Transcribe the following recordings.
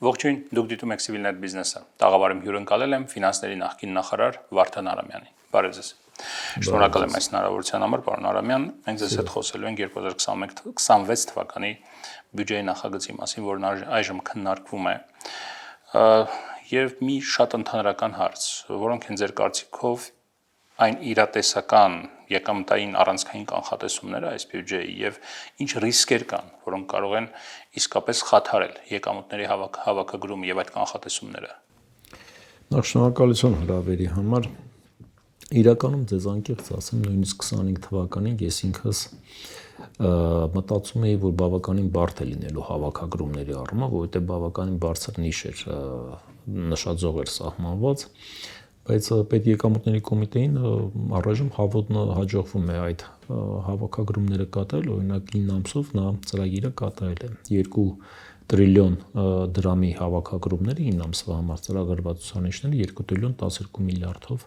Ողջույն, դուք դիտում եք Civilnet Business-ը։ Տաղավարում հյուրընկալել եմ ֆինանսների նախկին նախարար Վարդան Արամյանին։ Բարև ձեզ։ Շնորհակալ եմ այս հնարավորության համար, պարոն Արամյան։ Մենք ձեզ հետ խոսելու ենք 2021-26 թվականի բյուջեի նախագծի մասին, որն այժմ քննարկվում է։ Եվ մի շատ ընդհանրական հարց, որոնք են ձեր կարծիքով այն իրատեսական եկամտային առանցքային կանխատեսումները այս բյուջեի եւ ինչ ռիսկեր կան, որոնք կարող են իսկապես խաթարել եկամուտների հավաքագրումը եւ այդ կանխատեսումները։ Շնորհակալություն հրավերի համար։ Իրականում ձեզ անկեղծ ասեմ, նույնիսկ 25 թվականին ես ինքս մտածում էի, որ բավականին բարդ է լինելու հավաքագրումների առումով, որովհետեւ բավականին բարձր նիշ էր նշաձող էր սահմանված, բայց պետեկամուտների կոմիտեին առայժմ հաջողվում է այդ հավաքագրումները կատարել, օրինակ 9 ամսով նա ծրագիրը կատարել է 2 տրիլիոն դրամի հավաքագրումները 9 ամսվա համար ծրագրված ցուցանիշները 2 տրիլիոն 12 միլիարդով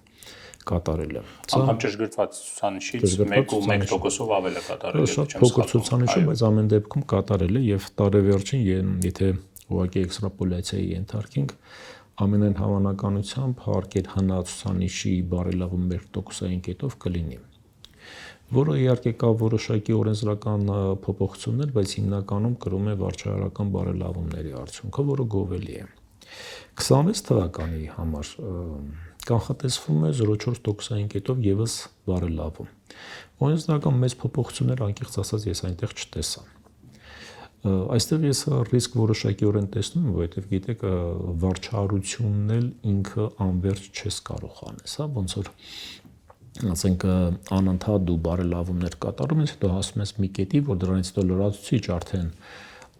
կատարել է։ Անգամ ճշգրտված ցուցանիշից 1.1%-ով ավել է կատարել։ Շատ փոքր ցուցանիշ է, բայց ամեն դեպքում կատարել է եւ տարեվերջին, եթե ուղղակի էքստրապոլյացիայի ենթարկենք, ամենայն հավանականությամբ հարկեր հնացուցանիշի բարելավում 1%-ային կետով կլինի, որը իհարկե կա որոշակի օրենսդրական փոփոխություններ, բայց հիմնականում կրում է վարչահարական բարելավումների արդյունքը, որը գովելի է։ 26 թվականի համար կանխատեսվում է 0.4%-ային կետով եւս բարելավում։ Օրենսդրական մեծ փոփոխություններ անկեղծ ասած ես այնտեղ չտեսա։ Այստեղ ես ռիսկ որոշակիորեն տեսնում եմ, որովհետև գիտեք, վարչահարությունն էլ ինքը անվերջ չես կարող անես, հա, ոնց որ ասենք անընդհատ դու բարելավումներ կատարում ես, հետո հասնում ես մի կետի, որ դրանից հետո լրացուցիչ արդեն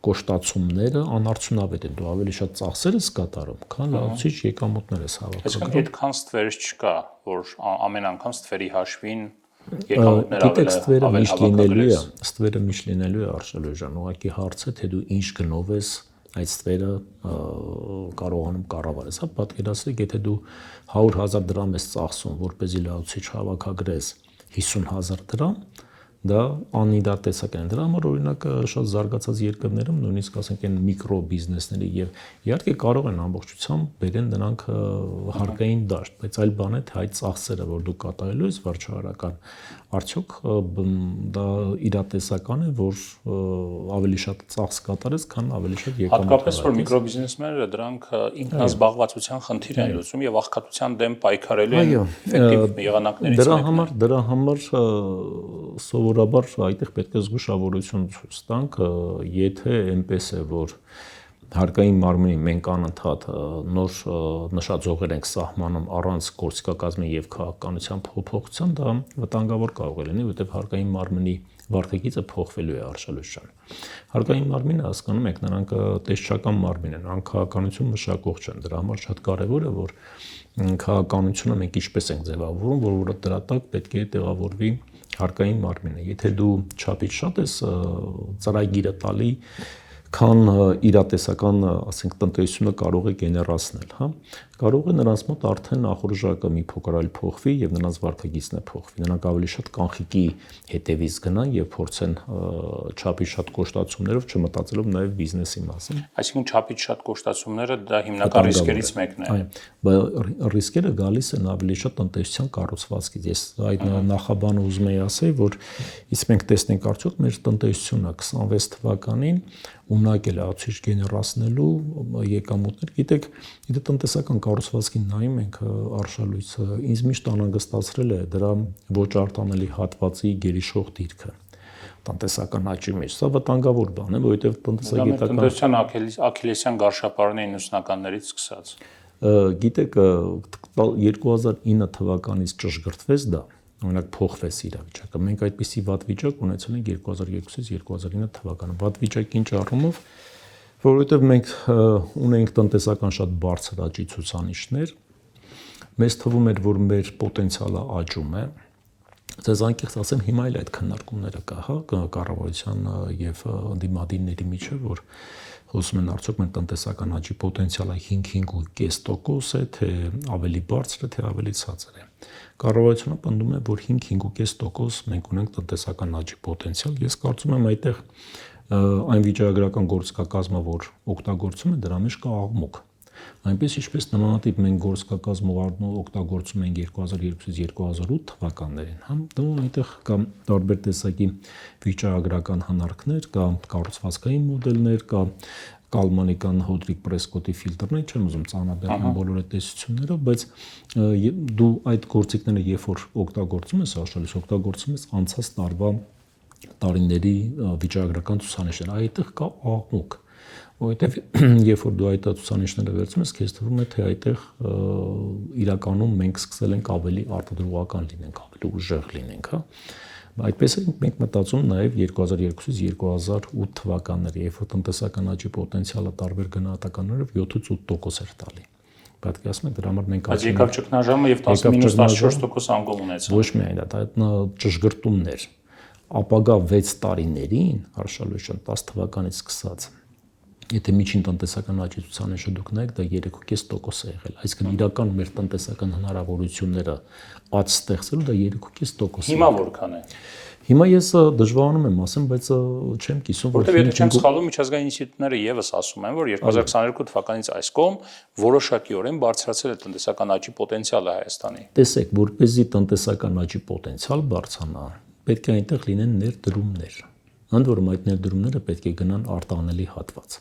կոշտացումները անարդյունավետ են, դու ավելի շատ ծախսեր ես կատարում, քան լրացուցիչ եկամուտներ ես հավաքում։ Այսինքն այդքան ստվեր չկա, որ ամեն անգամ ստվերի հաշվին եկամուտները ստվերը միշտ լինելու է արժանապատվական, ուղղակի հարցը թե դու ինչ գնով ես այդ ստվերը կարողանում կառավարես, հա, պատկերացրեք, եթե դու 100,000 դրամ ես ծախսում, որպեսզի լրացուցիչ հավաքագրես 50,000 դրամ, դա անիրատեսական է։ Դրա համար օրինակ շատ զարգացած երկրներում նույնիսկ ասենք այն միկրո բիզնեսների եւ իհարկե կարող են ամբողջությամբ բերեն նրանք հարկային դաշտ, բայց այլ բան է թե այդ ծախսերը, որ դու կատարելու ես վարչահարական, արդյոք դա իրատեսական է, որ ավելի շատ ծախս կատարես, քան ավելի շատ եկամուտ։ Հատկապես որ միկրո բիզնեսները դրանք ինքնազբաղվածության խնդիր են լուծում եւ աղքատության դեմ պայքարելու են էֆեկտիվ եղանակներից մեկը։ Դրա համար սովորաբար այդտեղ պետք է զգուշավորություն ցույց տանք, եթե այնպես է, որ հարկային մարմնին մենք անընդհատ նոր նշաձողեր ենք սահմանում առանց գործիքակազմի եւ քաղաքականության փոփոխության, դա վտանգավոր կարող է լինի, որովհետեւ հարկային մարմնի վարկագիծը փոխվելու է արշալույսան։ Հարկային մարմինը հասկանում եք, նրանք տեսչական մարմին են, նրանք քաղաքականություն մշակող չեն, դրա համար շատ կարեւոր է, որ քաղաքականությունը մենք ինչպես ենք ձևավորում, որ դրա տակ պետք է տեղավորվի հարկային մարմինը։ Եթե դու չափից շատ ես ծրագիրը տալի, քան իրատեսական, ասենք, տնտեսությունը կարող է գեներացնել, հա, կարող է նրանց մոտ արդեն նախորժակը մի փոքր այլ փոխվի եւ նրանց վարկագիծն է փոխվի։ Նրանք ավելի շատ կանխիկի հետևից գնան եւ փորձեն չափից շատ կոշտացումներով չմտածելով նաեւ բիզնեսի մասին։ Այսինքն չափից շատ կոշտացումները դա հիմնական ռիսկերից մեկն է։ Այո, ռիսկերը գալիս են ավելի շատ տնտեսության կառուցվածքից։ Ես այդ նախաբանը ուզում եի ասել, որ իսկ մենք տեսնենք արդյոք մեր տնտեսությունը 26 թվականին ունակ է լացիչ գեներացնելու եկամուտներ։ Գիտեք, եթե տնտեսական կառուցվածքին նայում ենք արշալույսը, ինձ միշտ անհանգստացրել է դրա ոչ արտանելի հատվածի գերիշխող դիրքը տնտեսական աճի մեջ։ Սա վտանգավոր բան է, որովհետև տնտեսական աքիլեսյան գարշապարն է 90-ականներից սկսած։ Գիտեք, 2009 թվականից ճշգրտվեց դա, օրինակ փոխվեց իրավիճակը։ Մենք այդպիսի վատ վիճակ ունեցել ենք 2002-ից 2009 թվականը։ Վատ վիճակի ինչ առումով, որովհետև մենք ունենք տնտեսական շատ բարձր աճի ցուցանիշներ, մեզ թվում էր, որ մեր պոտենցիալը աճում է։ Ձեզ անկեղծ ասեմ, հիմա էլ այդ քննարկումները կա, հա, կառավարության եւ ընդդիմադիրների միջեւ, որ խոսում են արդյոք մեր տնտեսական աճի պոտենցիալը 5-5.5% է, թե ավելի բարձր է, թե ավելի ցածր է։ Կառավարությունը պնդում է, որ 5-5.5% մենք ունենք տնտեսական աճի պոտենցիալ։ Ես կարծում եմ այդտեղ այն վիճակագրական գործիքակազմը, որ օգտագործում է, դրա մեջ կա աղմուկ։ Այնպես ինչպես նմանատիպ մենք գործիքակազմը օգտագործում ենք 2002-2008 թվականներին, հա, այնտեղ կա տարբեր տեսակի վիճակագրական հնարքներ, կա կառուցվածքային մոդելներ, կա Կալմանիկան Հոդրիկ Պրեսկոտի ֆիլտրներ, չեմ ուզում ծանոթանալ բոլոր այդ տեսություններով, բայց դու այդ գործիքները երբ որ օգտագործում ես, աշխալից օգտագործում ես անցած տարվա տարիների վիճակագրական ցուցանիշներ, այդտեղ կա աղմուկ, որովհետև երբ որ դու այդ ցուցանիշները վերցնում ես, քեզ թվում է թե այդտեղ իրականում մենք սկսել ենք ավելի արտադրողական լինենք, ավելի ուժեղ լինենք, հա։ Այդպես ենք մտածում նաև 2002-2008 թվականների, երբ որ տնտեսական աճի պոտենցիալը տարբեր գնահատականներով 7-8% էր տալի։ Պատկերացնում եք, դրա համար մենք ասում ենք եկավ ճգնաժամը եւ 10-14% անկում ունեցավ։ Ոչ միայն դա, այդ ճշգրտումներ ապագա 6 տարիներին, Արշալույշյան 10 թվականից սկսած, եթե միջին տնտեսական աճի ցուցանիշը դուք նայեք, դա 3.5% է եղել։ Այսինքն իրական մեր տնտեսական հնարավորությունները աճ ստեղծելու դա 3.5%։ Հիմա որքան է։ Հիմա ես դժվարանում եմ ասեմ, բայց չեմ կիսում, որտեղ եթե չեմ սխալվում, միջազգային ինստիտուտները եւս ասում են, որ 2022 թվականից այս կողմ որոշակիորեն բարձրացել է տնտեսական աճի պոտենցիալը Հայաստանի։ Տեսեք, որպեսզի տնտեսական աճի պոտենցիալ բարձրանա, պետք է այնտեղ լինեն ներդրումներ։ Ընդ որում այդ ներդրումները պետք է գնան արտանելի հատված։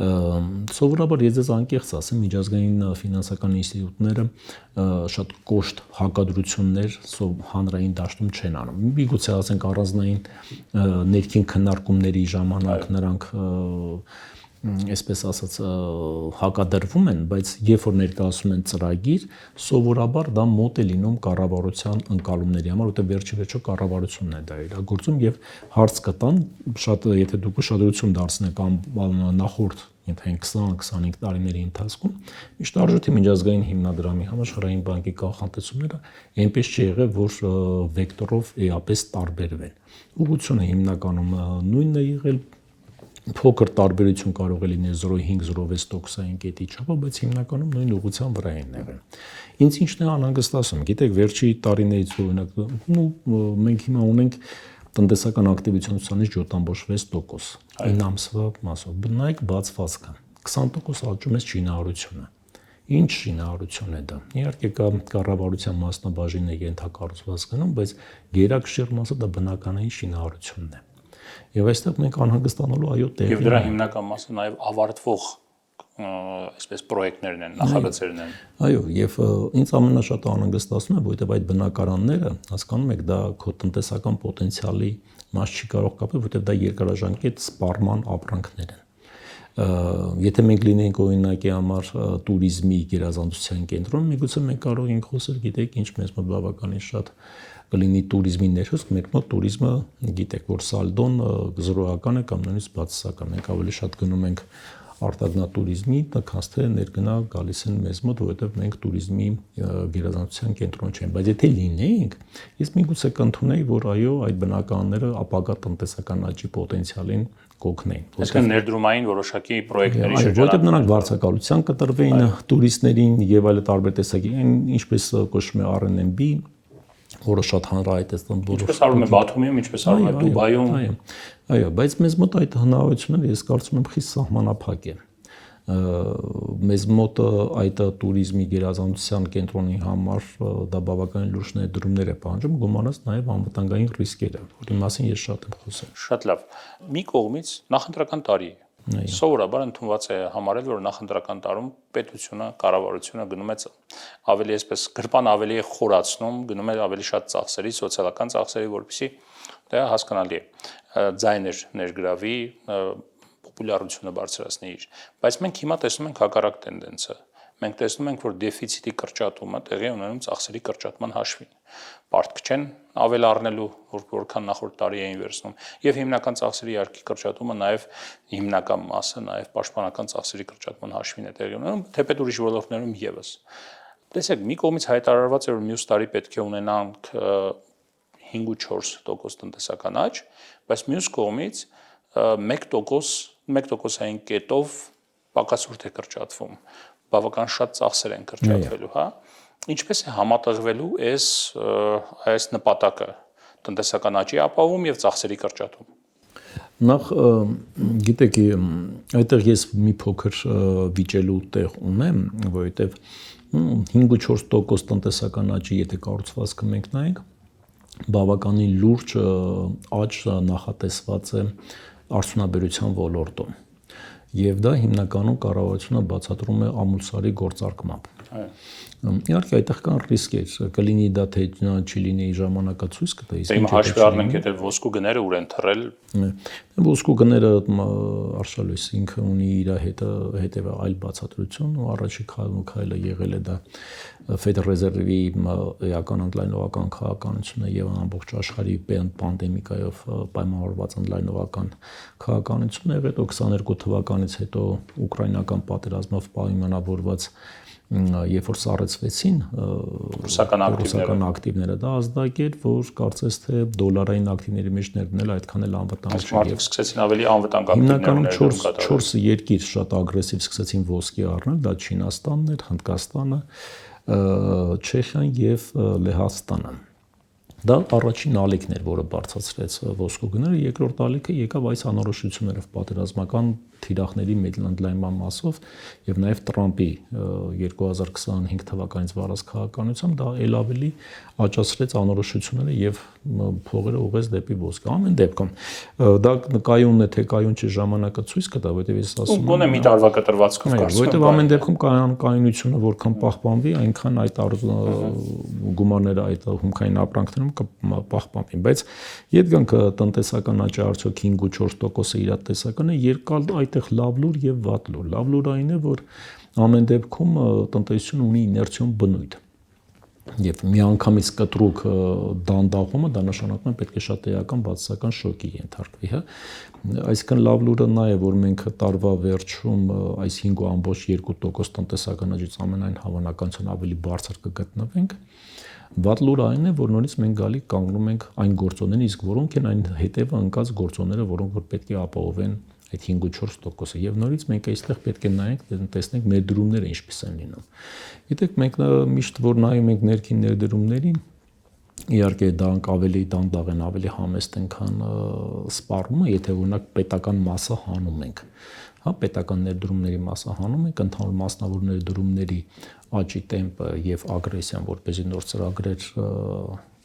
Սովորաբար ես ձեզ անկեղծ ասեմ, միջազգային ֆինանսական ինստիտուտները շատ կոշտ հակադրություններ հանրային դաշտում չեն անում։ Միգուցե ասենք առանձնային ներքին քննարկումների ժամանակ նրանք այսպես ասած հակադրվում են, բայց երբ որ ներկայացում են ծրագիր, սովորաբար դա մոտ է լինում կառավարության ընկալումների համար, որտեղ վերջի վերջո կառավարությունն է դա իրագործում եւ հարց կտան, շատ եթե դուք ուշադրություն դարձնեք նախորդ 20-25 տարիների ընթացքում միշտ արժույթի միջազգային հիմնադրամի համաշխարհային բանկի կանխատեսումները այնպես չի եղել, որ վեկտորով էապես տարբերվեն։ Ուղղությունը հիմնականում նույնն է եղել, փոքր տարբերություն կարող է լինել 0.5-0.6%-ային կետի չափով, բայց հիմնականում նույն ուղղության վրա են եղել։ Ինձ ինչն է անհանգստացնում, գիտեք, վերջի տարիներից օրինակ, մենք հիմա ունենք տնտեսական ակտիվության ցուցանիշ 7.6%, 9 ամսվա մասով։ Նայեք բացվածքը, 20% աճում է շինարարությունը։ Ինչ շինարարություն է դա։ Իհարկե կա կառավարության մասնաբաժին է ենթակառուցված գնում, բայց գերակշիռ մասը դա բնականային շինարարությունն է։ Եվ այստեղ մենք անհանգստանալու այո տեղի։ Եվ դրա հիմնական մասը նաև ավարտվող այսպես պրոյեկտներն են, նախագծերն են։ Այո, եւ ինձ ամենաշատը անհանգստացնում է, որովհետեւ այդ բնակարանները, հասկանում եք, դա քո տնտեսական պոտենցիալի մաս չի կարող կապել, որովհետեւ դա երկարաժամկետ սպառման ապրանքներ են։ Եթե մենք լինենք օրինակի համար туриզմի գերազանցության կենտրոն, միգուցե մենք կարող ենք խոսել, գիտեք, ինչ մեզ մոտ բավականին շատ կլինի туриզմի ներհոսք, մեր մոտ туриզմը գիտեք, որ սալդոն զրոական է կամ նույնիսկ բացասական։ Մենք ավելի շատ գնում ենք արտագնատուրիզմի, քան թե ներգնա գալիս են մեզ մոտ, որովհետև մենք туриզմի գերազանցության կենտրոն չենք, բայց եթե լինեինք, ես միգուցե կընդունեի, որ այո, այդ բնականները ապագա տնտեսական աճի պոտենցիալին կօգնեին։ Այսինքն ներդրումային որոշակի պրոյեկտների շրջանում, որովհետև նրանք վարձակալության կտրվեին տուրիստներին եւ այլ տարբեր տեսակի, ինչպես կոչվում է R&B, որը շատ հանրահայտ է ստանում։ Ինչպես արվում է Բաթումիում, ինչպես արվում է Դուբայում։ Այո, բայց մեզ մոտ այդ հնարավորությունները ես կարծում եմ խիստ սահմանափակ են։ Մեզ մոտ այդ туриզմի գերազանցության կենտրոնի համար դա բավականին լուրջ ներդրումներ է պահանջում, գումարած նաև անվտանգային ռիսկերը, որի մասին ես շատ եմ խոսել։ Շատ լավ։ Մի կողմից նախընտրական տարի է։ Սովորաբար ընդունված է համարել, որ նախընտրական տարում պետությունը, կառավարությունը գնում է ավելի այսպես գրպան ավելի է խորացնում, գնում է ավելի շատ ծախսերի, սոցիալական ծախսերի, որպեսզի դա հասկանալի է, ձայներ ներգրավի, պոպուլյարությունը բարձրացնի իր։ Բայց մենք հիմա տեսնում ենք հակառակ տենդենսը։ Մենք տեսնում ենք, որ դեֆիցիտի կրճատումը տեղի ունենում ծախսերի կրճատման հաշվին։ Պարտք չեն ավել առնելու, որքան նախորդ տարի էին վերցնում, եւ հիմնական ծախսերի իհարկե կրճատումը նաեւ հիմնական մասը նաեւ պաշտպանական ծախսերի կրճատման հաշվին է տեղի ունենում, թեպետ ուրիշ ոլորտներում եւս։ Տեսեք, մի կողմից հայտարարված է, որ մյուս տարի պետք է ունենանք 5-4% տնտեսական աճ, բայց մյուս կողմից 1%-ային կետով պակասուրդ է կրճատվում, բավական շատ ծախսեր են կրճատվելու, հա։ Ինչպես է համատեղվելու այս նպատակը տնտեսական աճի ապահովում եւ ծախսերի կրճատում։ Նախ գիտեք, այդտեղ ես մի փոքր վիճելու տեղ ունեմ, որովհետև 5-4% տնտեսական աճի, եթե կառուցվածքը մենք նայենք, բավականին լուրջ աճ նախատեսված է արդյունաբերության ոլորտում։ Եվ դա հիմնականում կառավարությունը բացատրում է ամուլսարի գործարկմամբ։ Իհարկե այդտեղ կան ռիսկեր, կլինի դա թե չի լինի ժամանակացույց կտա, իսկ Հիմա հաշվի առնենք, եթե ոսկու գները ուր են թռել։ Ոսկու գները Արշալույս ինքը ունի իր հետևը այլ բացատրություն, ու առաջի քայլը եղել է դա Ֆեդերալ ռեզերվի էական ընդլայնողական քաղաքականությունը եւ ամբողջ աշխարհի պանդեմիկայով պայմանավորված ընդլայնողական քաղաքականությունը եղել է 22 թվականից հետո ուկրաինական պատերազմով պայմանավորված երբ որ սառեցվեցին ռուսական ակտիվները, դա ազդակեր, որ կարծես թե դոլարային ակտիվների մեջ ներդնել այդքան էլ անվտանգ չէ։ Մարդիկ սկսեցին ավելի անվտանգ ակտիվներ հիմնականում 4 երկիր շատ ագրեսիվ սկսեցին ոսկի առնել, դա Չինաստանն էր, Հնդկաստանը, Չեխիան եւ Լեհաստանը։ Դա առաջին ալիքն էր, որը բարձրացրեց ոսկու գները, երկրորդ ալիքը եկավ այս անորոշություններով պատերազմական թիրախների մեծ ընդլայնման մասով եւ նաեւ Տրամպի 2025 թվականից վարած քաղաքականությամբ դա ել ավելի աճացրեց անորոշությունները եւ փողերը ուղղեց դեպի ոսկը։ Ամեն դեպքում դա կայունն է թե կայուն չէ ժամանակը ցույց կտա, որովհետեւ ես ասում եմ գոնե մի տարվա կտրվածքով կարծում եմ, որովհետեւ ամեն դեպքում կայունությունը որքան պահպանվի, այնքան այդ գումարները այդ հումքային ապրանքներում կպահպանվին, բայց եթե գանք տնտեսական աճի արդյոք 5-4% իրատեսական է, երկալ այդտեղ լավ լուր եւ վատ լուր։ Լավ լուրը այն է, որ ամեն դեպքում տնտեսությունը ունի իներցիոն բնույթ։ Եվ միանգամից կտրուկ դանդաղումը դա նշանակում է պետք է շատ էական բացասական շոկի ենթարկվի, հա։ Այսինքն լավ լուրը նա է, որ մենք տարվա վերջում այս 5.2% տնտեսական աճից ամենայն հավանականությամբ ավելի բարձր կգտնվենք։ Վատ լուրը այն է, որ նորից մենք գալի կանգնում ենք այն գործոններին, իսկ որոնք են այն հետևը ընկած գործոնները, որոնք որ պետք է ապահովեն այդ 5-4%-ը եւ նորից մենք այստեղ պետք է նայենք, տեսնենք ներդրումները ինչպես են լինում։ Գիտեք, մենք միշտ որ նայում ենք ներքին ներդրումներին, իհարկե դրանք ավելի դանդաղ են, ավելի համեստ են, քան սպառումը, եթե օրինակ պետական մասը հանում ենք։ Հա, պետական ներդրումների մասը հանում ենք, ընդհանուր մասնավոր ներդրումների աճի տեմպը եւ ագրեսիան, որպեսզի նոր ծրագրեր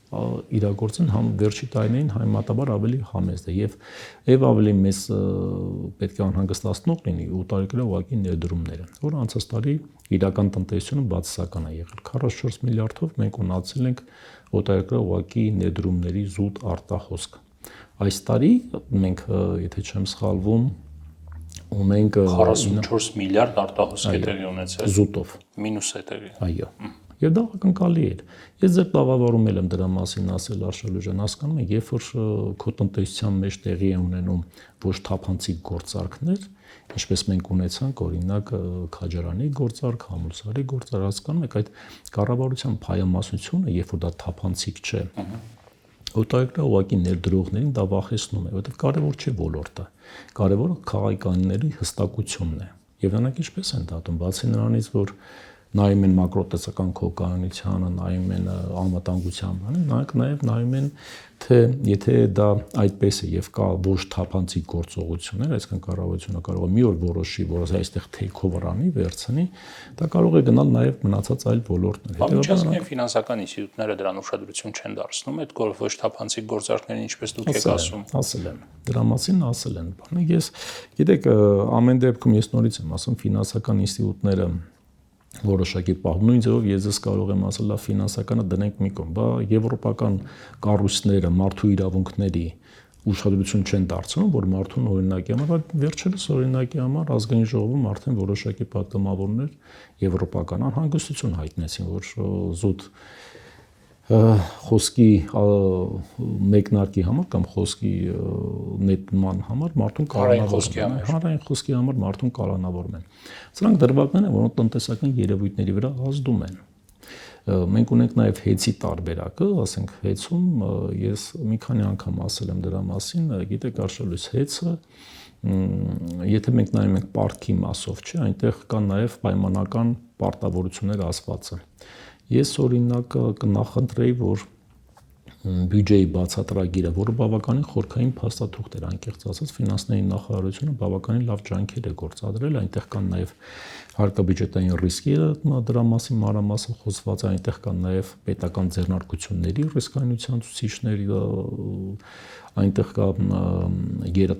իրագործեն, համ վերջի տարիներին համեմատաբար ավելի համեստ է եւ ավելի մեծ պետք է անհանգստացնող լինի օտարերկրյա ուղղակի ներդրումները, որ անցած տարի իրական տնտեսությունը բացասական է եղել 44 միլիարդով մենք ունացել ենք օտարերկրյա ուղղակի ներդրումների զուտ արտահոսք։ Այս տարի մենք, եթե չեմ սխալվում, ունենք 44 միլիարդ արտահոսք է տեղի ունեցել զուտով մինուս է տեղի։ Այո։ Եվ դա ակնկալի էր։ Ես ձեր տաղավարում եմ դրա մասին ասել Արշալույժան, հասկանում եք, երբ որ քո տնտեսության մեջ տեղի է ունենում ոչ թափանցիկ գործարքներ, ինչպես մենք ունեցանք օրինակ քաջարանի գործարք, համալսարի գործարք, հասկանում եք, այդ կառավարության փայամասնությունը, երբ որ դա թափանցիկ չէ, օտարերկրյա ուղղակի ներդրողներին դա վախեցնում է, որովհետև կարևոր չէ ոլորտը, կարևորը քաղաքականների հստակությունն է։ Եվ նրանք ինչպես են դատում, բացի նրանից, որ նայում են մակրոտեսական քողկանությանը, նայում են անվտանգության բանը, նրանք նաև նայում են, թե եթե դա այդպես է եւ կա ոչ թափանցիկ գործողություններ, այսինքն կառավարությունը կարող է մի օր որոշի, որ այստեղ take-over անի, վերցնի, դա կարող է գնալ նաև մնացած այլ ոլորտներ։ Հետևաբար ֆինանսական ինստիտուտները դրան ուշադրություն չեն դարձնում, այդ ոչ թափանցիկ գործարքներին ինչպես դուք եք ասում։ Ասել են, դրա մասին ասել են, բանը ես գիտեք, ամեն դեպքում ես նորից եմ ասում, ֆինանսական ինստիտուտները որոշակի պահ նույն ձևով ես կարող եմ ասել լավ ֆինանսականը դնենք մի կողմ, բա եվրոպական կառույցները մարդու իրավունքների ուշադրություն չեն դարձնում, որ մարդուն օրինակի համար, վերջերս օրինակի համար ազգային ժողովում արդեն որոշակի պատգամավորներ եվրոպական անհանգստություն հայտնեցին, որ զուտ խոսքի մեկնարկի համար կամ խոսքի նետման համար մարդուն կալանավորում են, հանրային խոսքի համար մարդուն կալանավորում են։ Սրանք դրվագներ են, որոնք տնտեսական երևույթների վրա ազդում են։ Մենք ունենք նաև հեծի տարբերակը, ասենք հեծում ես մի քանի անգամ ասել եմ դրա մասին, գիտեք Արշալույս, հեծը եթե մենք նայում ենք պարտքի մասով, չէ, այնտեղ կան նաև պայմանական պարտավորություններ ասված են։ Ես օրինակ կնախընտրեի, որ բյուջեի բացատրագիրը, որը բավականին խորքային փաստաթուղթ էր, անկեղծ ասած, ֆինանսների նախարարությունը բավականին լավ ջանքեր է գործադրել, այնտեղ կան նաև հարկաբյուջետային ռիսկերը, դրա մասին մանրամասն խոսված է, այնտեղ կան նաև պետական ձեռնարկությունների ռիսկայնության ցուցիչներ, այնտեղ կա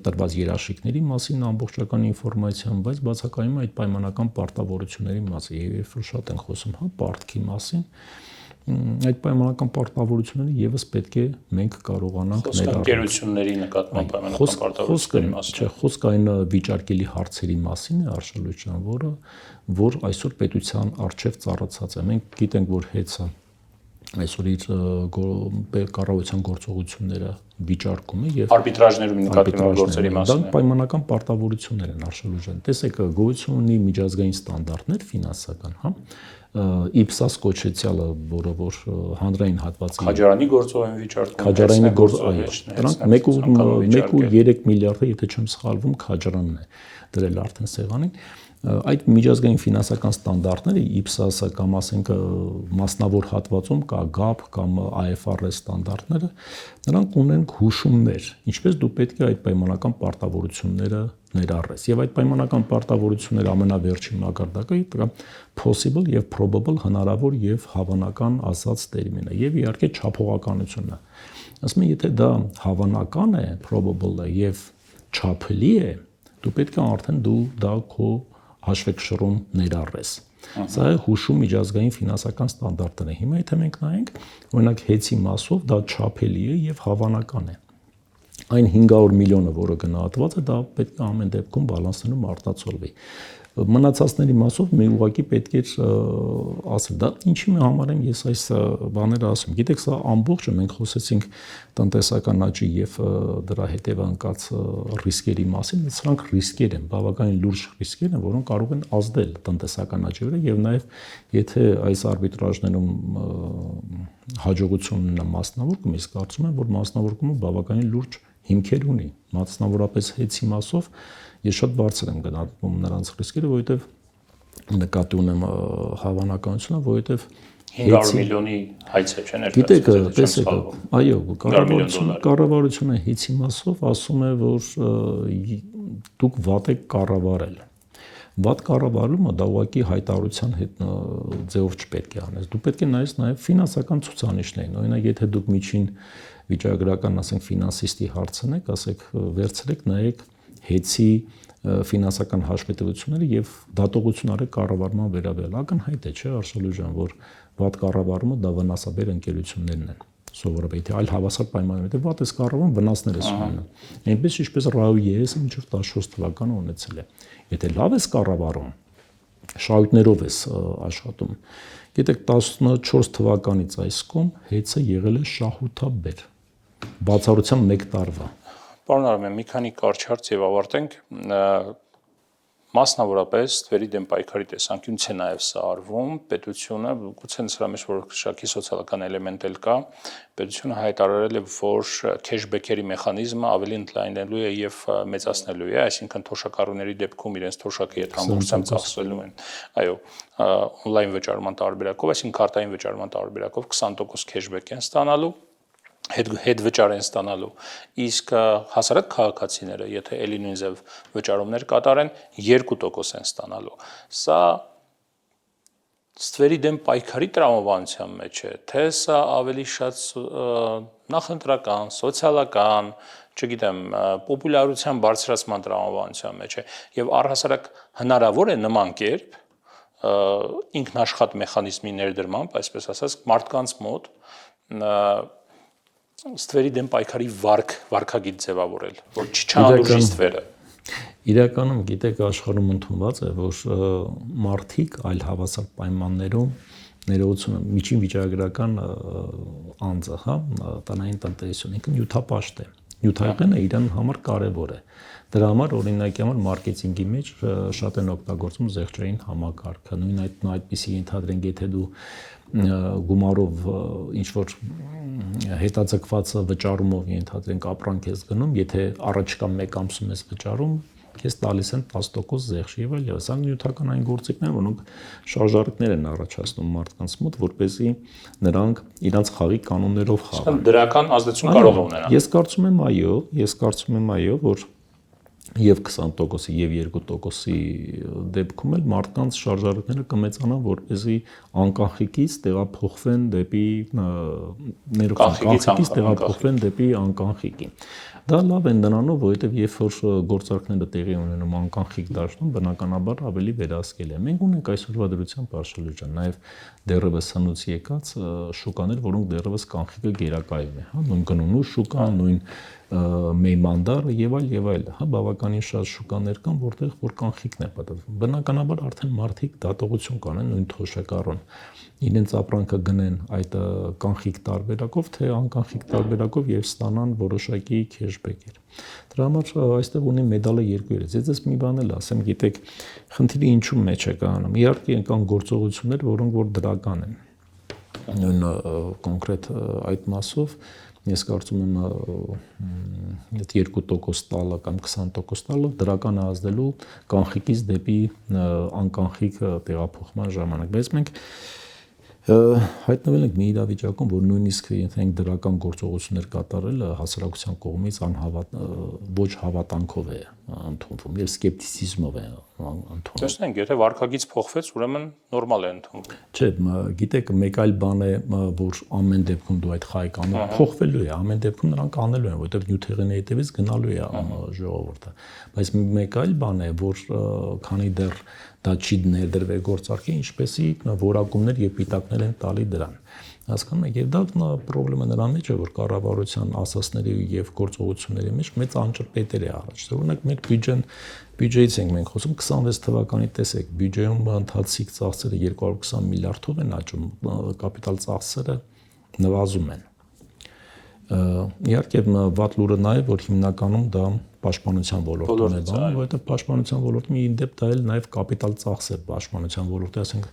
տրված երաշխիքների մասին ամբողջական ինֆորմացիան, բայց բացակայում է այդ պայմանական պարտավորությունների մասին, եւ երբ որ շատ են խոսում, պարտքի մասին, այդ պայմանական պարտավորությունները եւս պետք է մենք կարողանանք ներառել ընկերությունների նկատմամբ պայմանական պարտավորությունների մասին։ Չէ, խոսքը այն վիճարկելի հարցերի մասին է, արշալույսան, որ այսօր պետության արժեվ ծառացած է։ Մենք գիտենք, որ հեծը այսօր իր կառավարության գործողությունները վիճարկում է եւ արբիտրաժներում նկատի գործերի մասին։ Դա պայմանական պարտավորություններ են, արշալույսան։ Տեսեք, գոյություն ունի միջազգային ստանդարտներ ֆինանսական, հա։ Իպսաս կոչեցյալը, որը որ հանրային հատվածի Քաջարանի գործով են վիճարկում։ Քաջարանի գործով, դրանք 1.3 միլիարդը, եթե չեմ սխալվում, Քաջարանն է դրել արդեն սեղանին։ Այդ միջազգային ֆինանսական ստանդարտները IPSAS-ը կամ ասենք մասնավոր հատվածում կա GAP կամ IFRS ստանդարտները, նրանք ունեն հուշումներ, ինչպես դու պետք է այդ պայմանական պարտավորությունները ներառես։ Եվ այդ պայմանական պարտավորությունները ամենավերջին մակարդակը դա possible եւ probable հնարավոր եւ հավանական ասած տերմին է եւ իհարկե չափողականությունն է։ Ասում եմ, եթե դա հավանական է, probable է եւ չափելի է, դու պետք է արդեն դու դա քո հաշվեկշռում ներառես։ Սա է հուշում միջազգային ֆինանսական ստանդարտները։ Հիմա եթե մենք նայենք, օրինակ հեծի մասով դա չափելի է եւ հավանական է։ Այն 500 միլիոնը, որը գնահատված է, դա պետք է ամեն դեպքում բալանսներում արտացոլվի։ Մնացածների մասով մի ուղղակի պետք է ասել, դա ինչի համար եմ ես այս բաները ասում։ Գիտեք, սա ամբողջը մենք խոսեցինք տնտեսական աճի եւ դրա հետևանքած ռիսկերի մասին, սրանք ռիսկեր են, բավականին լուրջ ռիսկեր են, որոնք կարող են ազդել տնտեսական աճի վրա եւ նաեւ եթե այս արբիտրաժներում հաջողությունն մասնավորվում, իսկ կարծում եմ, որ մասնավորումը բավականին լուրջ հիմքեր ունի, մասնավորապես հեծի մասով ես շատ բարձր եմ գնահատում նրանց ռիսկերը, որովհետև նկատի ունեմ հավանականությունը, որովհետև 500 միլիոնի հայց է, չէ՞, գիտեք, տեսեք, այո, կառավարությունը հեծի մասով ասում է, որ դուք վատ եք կառավարել։ Վատ կառավարումը դա ուղղակի հայտարարության հետ ձևով չպետք է անես։ Դու պետք է նայես նաև ֆինանսական ցուցանիշներին։ Օրինակ, եթե դուք միջին վիճակագրական, ասենք, ֆինանսիստի հարցնեք, ասեք, վերցրեք, նայեք հեծի ֆինանսական հաշվետվությունները եւ դատողություն արեք կառավարման վերաբերյալ։ Ակնհայտ է, չէ՞, Արշալույս ջան, որ վատ կառավարումը դա վնասաբեր ընկերություններն են։ Սովորաբար, եթե այլ հավասար պայմաններում, եթե վատ է կառավարվում, վնասներ է ունենում։ Այնպես ինչպես RAW-ը մինչև 14 թվականը ունեցել է։ Եթե լավ է կառավարում, շահույթներով է աշխատում։ Գիտեք, 14 թվականից այս կողմ հեծը եղել է շահութաբեր։ Բացառությամբ 1 տարվա։ Պարոն Արամյան, մի քանի կարճ հարց եւ ավարտենք։ Մասնավորապես Թվերի դեմ պայքարի տեսանկյունից է նաև սա արվում, պետությունը, գուցե նրա մեջ որոշակի սոցիալական էլեմենտ էլ կա, պետությունը հայտարարել է, որ քեշբեքերի մեխանիզմը ավելի ընդլայնելու է եւ մեծացնելու է, այսինքն թոշակառուների դեպքում իրենց թոշակը եթե ամբողջությամբ ծախսելու են, այո, on-line վճարման տարբերակով, այսինքն քարտային վճարման տարբերակով 20% քեշբեք են ստանալու հետ վճար են ստանալու, իսկ հասարակ քաղաքացիները, եթե էլի նույն ձև վճարումներ կատարեն, 2% են ստանալու։ Սա Թվերի դեմ պայքարի տրամաբանության մեջ է, թե սա ավելի շատ նախընտրական, սոցիալական, չգիտեմ, պոպուլարության բարձրացման տրամաբանության մեջ է, եւ առհասարակ հնարավոր է նման կերպ ինքնաշխատ մեխանիզմի ներդրմամբ, այսպես ասած, մարդկանց մոտ Թվերի դեմ պայքարի վարքագիծ ձևավորել, որ չհանդուրժի Թվերը։ Իրականում, գիտեք, աշխարհում ընդունված է, որ մարդիկ այլ հավասար պայմաններում ներողությունը միջին վիճակագրական անձը, հա, տնային տնտեսություն, ինքը նյութապաշտ է։ Նյութականը իրեն համար կարևոր է։ Դրա համար օրինակի համար մարքեթինգի մեջ շատ են օգտագործում զեղչային համակարգը։ Նույն այդպիսի ենթադրենք, եթե դու գումարով ինչ որ հետաձգված վճարումով ենթադրենք ապրանք ես գնում, եթե առաջկա 1 ամսում ես վճարում, քեզ տալիս են 10% զեղչ եւ այլ եւս։ Ան նյութական այն գործիքներ, որոնք շարժառիթներ են առաջացնում մարդկանց մոտ, որպեսզի նրանք իրանց խաղի կանոններով խաղան։ Դրական ազդեցություն կարող է ունենալ։ Ես կարծում եմ այո, որ եւ 20%-ի եւ 2%-ի դեպքում էլ մարդկանց շարժառիթները կմեծանան, որպեսզի անկանխիկից տեղափոխվեն դեպի կանխիկից տեղափոխվեն դեպի անկանխիկի։ Դա լավ է նրանով, որովհետեւ երբ որ գործարքները տեղի ունենում անկանխիկ դաշտում, բնականաբար ավելի վերահսկել է։ Մենք ունենք այսօրվա դրությամբ Արշալեջան, նաեւ դեռևս հնուց եկած շուկաներ, որոնք դեռևս կանխիկը գերակայում է, հա, նույն գնունու շուկա, նույն մեյմանդարը եւ այլ, հա, բավականին շատ շուկաներ կան, որտեղ որ կանխիկն է պատտվում։ Բնականաբար արդեն մարդիկ դատողություն կանեն նույն թոշակառուն իրենց ապրանքը գնեն այդ կանխիկ տարբերակով, թե անկանխիկ տարբերակով եւ ստանան որոշակի քեշբեքեր։ Դրա համար այստեղ ունի մեդալը երկու երես։ Ես մի բան էլ ասեմ, գիտեք, խնդիրը ինչու մեջ է կանում։ Իհարկե կան գործողություններ, որոնք որ դրական են։ Նույն կոնկրետ այդ մասով ես կարծում եմ այդ 2% տալը կամ 20% տալը դրական ազդելու կանխիկից դեպի անկանխիկ տեղափոխման ժամանակ։ Բայց մենք հայտնվել ենք մի իրավիճակում, որ նույնիսկ ենթենք դրական գործողություններ կատարելը հասարակության կողմից ոչ հավատանքով է ընդունվում եւ սկեպտիցիզմով է ընդունվում։ Տեսնենք, եթե վարկագիծ փոխվեց, ուրեմն նորմալ է ընդունվում։ Չէ, գիտեք, մեկ այլ բան է, որ ամեն դեպքում դու այդ խաղի կանոնը փոխվելու է, ամեն դեպքում նրանք անելու են, որովհետեւ նյութեղենի հետևից գնալու է ժողովուրդը։ Բայց մեկ այլ բան է, որ քանի դեռ դա չի ներդրվել գործարքի, ինչպեսի որակումներ եւ պիտակներ են տալի դրան։ Հասկանում եք, եւ դա խնդրումը նրան մեջ է, որ կառավարության ասասների եւ գործողությունների մեջ մեծ անջրպետեր է առաջ։ Օրինակ մեր բյուջեից ենք մենք խոսում 26 թվականի տեսեք, բյուջեում ընթացիկ ծախսերը 220 միլիարդով են աճում, կապիտալ ծախսերը նվազում են։ Իհարկե վատ լուրը նա է, որ հիմնականում դա պաշտպանության ոլորտում է բանը, որովհետև պաշտպանության ոլորտում ի դեպ դա էլ նաև կապիտալ ծախս է պաշտպանության ոլորտի, ասենք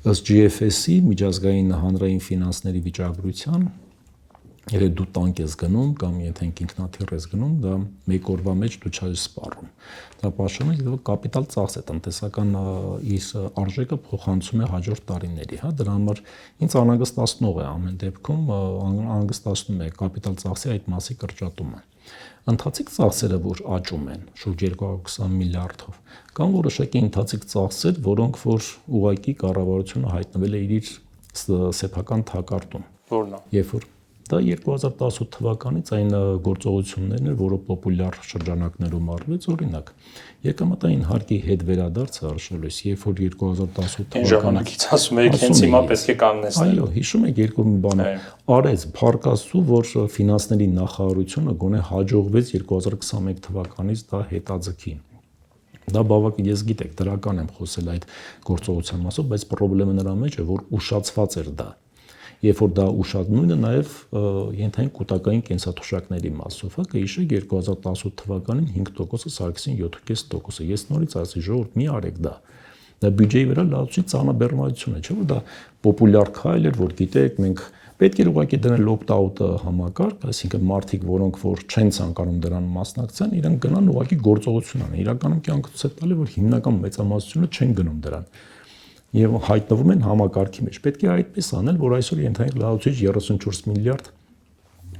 ըստ GFS-ի միջազգային հանրային ֆինանսների վիճակագրության, եթե դու տանկ ես գնում կամ եթե ինքնաթիռ ես գնում, դա մեկ օրվա մեջ դու չես սպառում։ Դա պաշտպանում է, որովհետև կապիտալ ծախս է, տնտեսական իր արժեքը փոխանցում է հաջորդ տարիների, հա, դրա համար ինձ անհանգստացնող է ամեն դեպքում անհանգստացնում է կապիտալ ծախսի այդ մասի կրճատումը։ Ընթացիկ ծախսերը, որ աճում են շուրջ 220 միլիարդով, կան որոշակի ընթացիկ ծախսեր, որոնք որ ուղղակի կառավարությունը հայտնվել է իր սեփական թակարդում։ Որն է։ Երբ որ դա 2018 թվականից այն գործողություններն էր, որը պոպուլյար շրջանակներում արվեց, օրինակ եկամտային հարկի հետ վերադարձը արշալույս, երբ որ 2018 թվականից ժամանակից ասում եք, հենց հիմա պետք է կանգնեցնել։ Այո, հիշում եք երկու բան արեց Փարկասու, որ ֆինանսների նախարարությունը գոնե հաջողվեց 2021 թվականից դա հետաձգի։ Դա բավական, ես գիտեք, դրական եմ խոսել այդ գործողության մասով, բայց խնդրումը նրա մեջ է, որ ուշացված էր դա։ Երբ որ դա ուշად նույնը նաև ենթային կൂട്ടակային կենսաթոշակների մասով, հա, կհիշեք 2018 թվականին 5%-ը Սարգսին 7.5%-ը։ Ես նորից ասի ժողովուրդ մի արեք դա։ Դա բյուջեի վրա լավացի ծանրաբեռնվածություն է, չէ՞ որ դա պոպուլյար քայլ էր, որ գիտեք, մենք պետք է ուղղակի դնել opt-out համակարգ, այսինքն մարդիկ, որոնք որ չեն ցանկանում դրան մասնակցեն, իրենք գնան ուղղակի գործողություն անեն։ Իրականում կյանքը ցույց է տալի, որ հիմնական մեծամասնությունը չեն գնում դրան։ Եվ հայտնվում են համակարգի մեջ։ Պետք է այդպես անել, որ այսօր ենթային լավացիչ 34 միլիարդ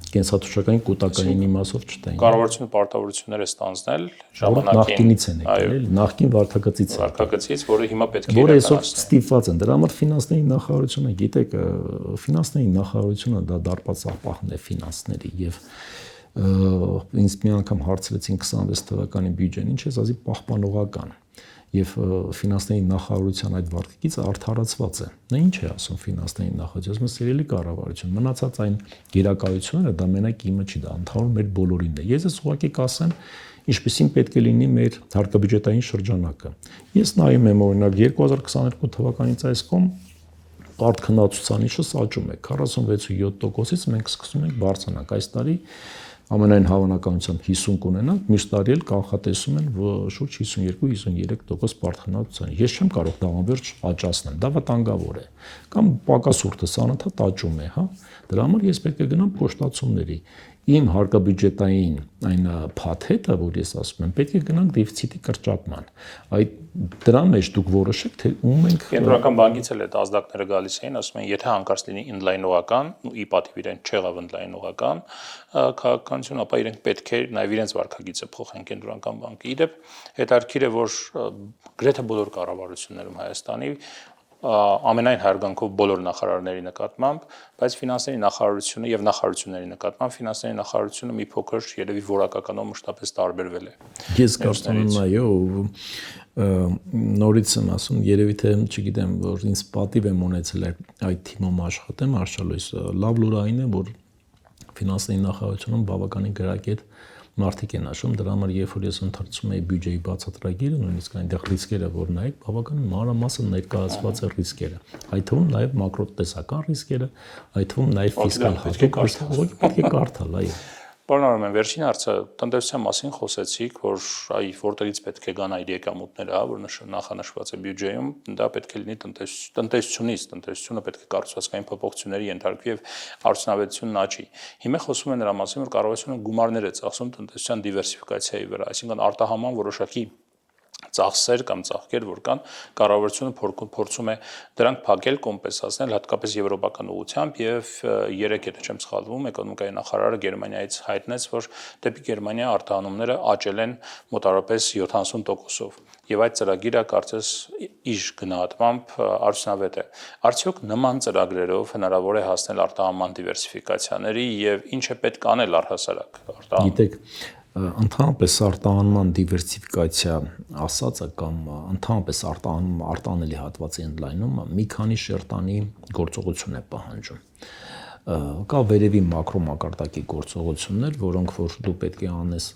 կենսաթոշակային կൂട്ടակային իմաստով չտային։ Կառավարությունը պարտավորություններ է ստանձնել ժամանակին։ Նախկինից են եկել, նախկին վարկագծից է։ Վարկագծից, որը հիմա պետք է որը այսօր ստիպված են։ Դրա համար ֆինանսների նախարարությունը, գիտեք, ֆինանսների նախարարությունը դա դարպասապահն է ֆինանսների եւ ինձ մի անգամ հարցրեցին 26 թվականի բյուջեն, ինչ է ասի պահպանողական։ Եվ ֆինանսների նախարարության այդ վարկագիծը արդարացված է։ Նա ինչ է ասում ֆինանսների նախարարությունը, սիրելի կառավարություն, մնացած այն գերակայությունները դա մենակ իմը չի, դա ընդհանուր մեր բոլորինն է։ Ես ես ուղղակի կասեմ, ինչպեսին պետք է լինի մեր հարկաբյուջետային շրջանակը։ Ես նայում եմ օրինակ 2022 թվականից այս կողմ արտքննացուցանիշը աճում է 46.7%-ից մենք սկսում ենք բարձրանալ։ Այս տարի ամենայն հավանականությամբ 50 կունենանք, մյուս տարի էլ կանխատեսում են շուրջ 52-53% պարտքննացուցանիշ։ Ես չեմ կարող դա անվերջ աճացնել, դա վտանգավոր է։ Կամ պակաս ուրթս անընդհատ աճում է, հա։ Դրա համար ես պետք է գնամ փոշտացումների։ իմ հարկաբյուջետային այն փաթեթը, որ ես ասում եմ, պետք է գնանք դեֆիցիտի կրճատման։ Այդ դրա մեջ դուք որոշեք, թե ում ենք Կենտրոնական բանկից էլ այդ ազդակները գալիս էին, ասում են, եթե հանկարծ լինի ինլայնողական, ու ի պատիվ իրեն չեղավ ինլայնողական քաղաքականություն, ապա իրենք պետք է նաև իրենց վարկագիծը փոխեն կենտրոնական բանկը։ Իդեպ հետարքիր է, որ գրեթե բոլոր կառավարություններում Հայաստանի ամենայն հարգանքով բոլոր նախարարների նկատմամբ, բայց ֆինանսների նախարարությունը եւ նախարարությունների նկատմամբ ֆինանսների նախարարությունը մի փոքր երևի որակականով մշտապես տարբերվել է։ Ես կարծում եմ, այո, նորից եմ ասում, երևի թե չգիտեմ, որ ինձ պատիվ եմ ունեցել այդ թիմում աշխատեմ, արշալույս լավ լուրային է, որ ֆինանսների նախարարությունում բավականին գրագետ մարդիկ են աշխատում, դրա համար երբ որ ես ընթերցում էի բյուջեի բացատրագիրը, նույնիսկ այնտեղ ռիսկերը որ նայեք, բավականին մանրամասն ներկայացված է ռիսկերը։ Այդ թվում նաև մակրոտնտեսական ռիսկերը, այդ թվում նաև ֆիսկալ հաշվարկը, պետք է կարդալ, այո։ Պարոն Արամյան, վերջին հարցը տնտեսության մասին խոսեցիք, որ որտեղից պետք է գան այդ եկամուտները, որ նախանշված է բյուջեում, դա պետք է լինի տնտեսությունը պետք է կառուցվածքային փոփոխությունների ենթարկվի եւ արդյունավետությունն աճի։ Հիմա խոսում են նրա մասին, որ կառավարությունը գումարներ է ծախսում տնտեսության դիվերսիֆիկացիայի վրա, այսինքն արտահանման որոշակի ծախսեր կամ ծաղկեր, որ կան, կառավարությունը փորձում է դրանք փակել, կոմպենսացնել, հատկապես եվրոպական ուղղությամբ եւ երեք, եթե չեմ սխալվում, էկոնոմիկայի նախարարը Գերմանիայից հայտնեց, որ դեպի Գերմանիա արտահանումները աճել են մոտավորապես 70%-ով եւ այդ ծրագիրը կարծես իր գնահատմամբ արդյունավետ է։ Արդյոք նման ծրագրերով հնարավոր է հասնել արտահանման դիվերսիֆիկացիաների եւ ինչ է պետք անել առհասարակ արտահանման։ Գիտեք, ընդհանրապես արտահանման դիվերսիֆիկացիա ասածը կամ ընդհանրապես արտանելի հատվածի ընդլայնումը մի քանի շերտանի գործողություն է պահանջում։ Կա վերևի մակրո մակարդակի գործողություններ, որոնք որ դու պետք է անես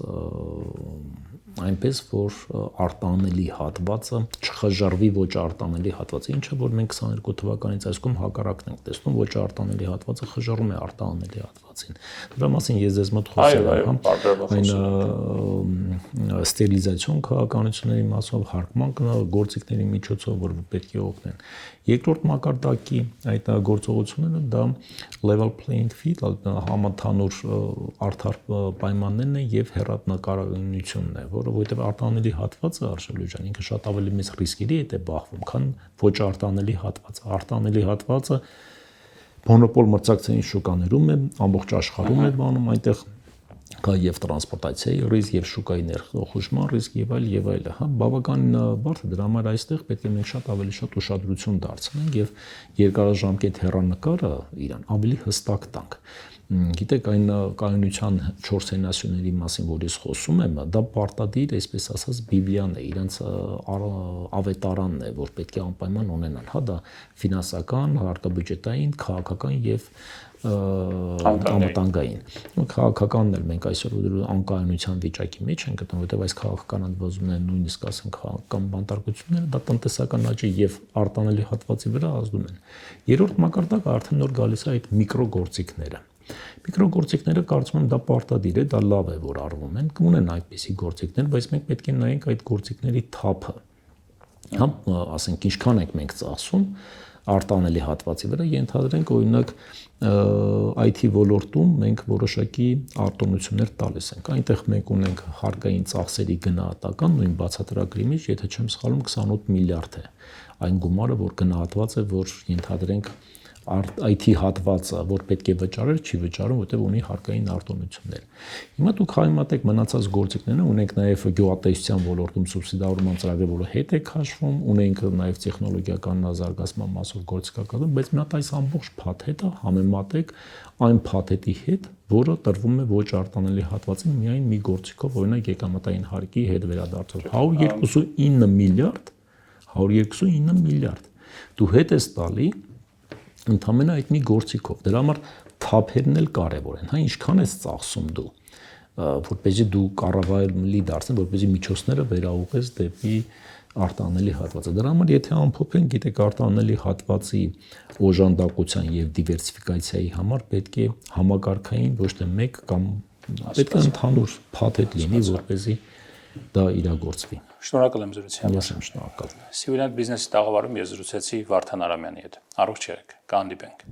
այնպես, որ արտանելի հատվածը չխժռվի ոչ արտանելի հատվածը, ինչը որ մենք 22 թվականից այսքում հակառակն ենք տեսնում, ոչ արտանելի հատվածը խժռում է արտանելի հատվածին։ Դրա մասին ես ձեզ մոտ խոսել եմ, այն ստերիլիզացիոն քաղաքականությունների մասով, հարկման գործիքների միջոցով, որ պետք է օգնեն։ Երկրորդ մակարդակի այդ գործողությունները դա level playing field, համընդհանուր արդար պայմաններն են եւ հեռանկարությունն է, որովհետեւ արտանելի հատվածը արշալույս ջան, ինքը շատ ավելի մեծ ռիսկերի հետ է բախվում, քան ոչ արտանելի հատվածը։ Արտանելի հատվածը մոնոպոլ մրցակցային շուկաներում է, ամբողջ աշխարհում է բանում, այնտեղ կա եւ տրանսպորտացիայի ռիսկ, եւ շուկայի ներխուժման ռիսկ եւ այլ, հա, բավականին բարդ է, դրա համար այստեղ պետք է մենք շատ ավելի շատ ուշադրություն դարձնենք եւ երկարաժամկետ հեռանկարը իրան ավելի հստակ տանք։ Գիտեք, այն կայունության 4 հենասյուների մասին, որ ես խոսում եմ, դա պարտադիր, այսպես ասած, բիբլիան է, իրենց ավետարանն է, որ պետք է անպայման ունենան, հա, դա ֆինանսական, հարկաբյուջետային, քաղաքական եւ անվտանգային։ Քաղաքականն էլ մենք այսօր անկայունության վիճակի մեջ ենք գտնվում, որտեղ այս քաղաքական ընդվզումները, նույնիսկ ասենք քաղաքական բանտարկությունները, դա տնտեսական աճի եւ արտանելի հատվածի վրա ազդում են։ Երրորդ մակարդակը արդեն նոր գալիս է այդ միկրոգործիքները։ Միկրոգործիքները կարծում եմ դա պարտադիր է, դա լավ է, որ արվում են, կունեն այդպիսի գործիքներ, բայց մենք պետք է նայենք այդ գործիքների թափը։ Հա, ասենք ինչքան ենք մենք ծախսում արտանելի հատվածի վրա, ենթադրենք օրինակ IT ոլորտում մենք որոշակի արտոնություններ տալիս ենք։ Այնտեղ մենք ունենք հարկային ծախսերի գնահատական նույն բացատրագրի մեջ, եթե չեմ սխալվում, 28 միլիարդ է այն գումարը, որ գնահատված է, որ ենթադրենք IT հատվածը, որ պետք է վճարել, չի վճարում, որտեղ ունի հարկային արտոնություններ։ Հիմա դուք համեմատեք մնացած գործիքները, ունենք նաև գյուղատնտեսության ոլորտում սուբսիդավորման ծրագրեր, որը հետ է քաշվում, ունենք նաև տեխնոլոգիական զարգացման մասով գործիքակազմում, բայց մնաց այս ամբողջ փաթեթը համեմատեք այն փաթեթի հետ, որը տրվում է ոչ արտանելի հատվածին միայն մի գործիքով, օրինակ եկամտային հարկի հետ վերադարձով 129 միլիարդ։ Դու հետ ես տալի ընդամենը այդ մի գործիքով։ Դրա համար թափերն էլ կարևոր են, հա, ինչքան ես ծախսում դու, որպեսզի դու կառավարելի դարձնես, որպեսզի միջոցները վերաուղղես դեպի արտանելի հատվածը։ Դրա համար եթե ամփոփենք, գիտեք, արտանելի հատվածի օժանդակության եւ դիվերսիֆիկացիայի համար պետք է համակարգային ոչ թե մեկ կամ պետք է ընդհանուր փաթեթ լինի, որպեսզի դա իրագործվի։ Շնորհակալ եմ զրույցի համար։ Ես եմ շնորհակալ։ Սիվիլնետ բիզնեսի տաղավարում ես զրուցեցի Վարդան Արամյանի հետ։ Առողջ եղեք, կհանդիպենք։